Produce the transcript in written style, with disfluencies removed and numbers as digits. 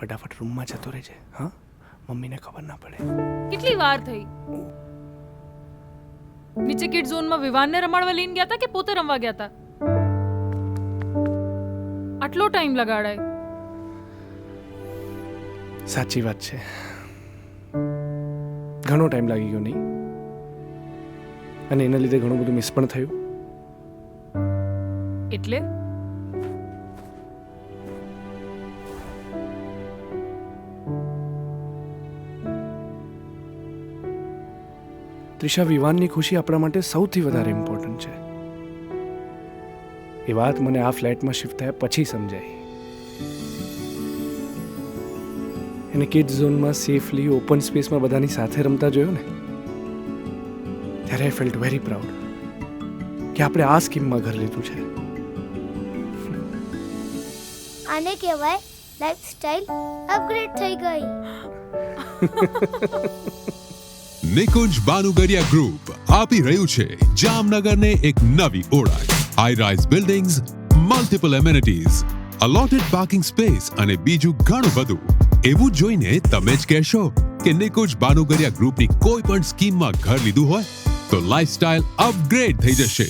ફટાફટ રૂમમાં જતો રહેજે. હા, મમ્મીને ખબર ના પડે. કેટલી વાર થઈ? નીચે કિડ ઝોનમાં વિવાનને રમાડવા લઈને ગયા હતા કે પોતે રમવા ગયા હતા? આટલો ટાઈમ લગાડાય? સાચી વાત છે, ઘણો ટાઈમ લાગી ગયો નહીં, અને એના લીધે ઘણું બધું મિસ પણ થયું. એટલે ત્રિષા, વિવાનની ખુશી આપણા માટે સૌથી વધારે ઇમ્પોર્ટન્ટ છે. એ વાત મને આ ફ્લેટમાં શિફ્ટ થયા પછી સમજાઈ. એને કિડ્સ ઝોનમાં સેફલી ઓપન સ્પેસમાં બધાની સાથે રમતા જોયો ને, ત્યારે આઈ ફેલ્ટ વેરી પ્રાઉડ કે આપણે આ સ્કીમમાં ઘર લીધું છે. આને કહેવાય લાઈફસ્ટાઈલ અપગ્રેડ થઈ ગઈ. નિકુંજ બાનુગરિયા ગ્રુપ આપી રહ્યું છે જામનગરને એક નવી ઓળખ. High rise buildings, multiple amenities, allotted parking space અને બીજું ઘણું બધું. એવું જોઈને તમે જ કહેશો કે નિકુંજ બાનુગરિયા ગ્રુપની કોઈ પણ સ્કીમમાં ઘર લીધું હોય તો લાઈફસ્ટાઈલ અપગ્રેડ થઈ જશે.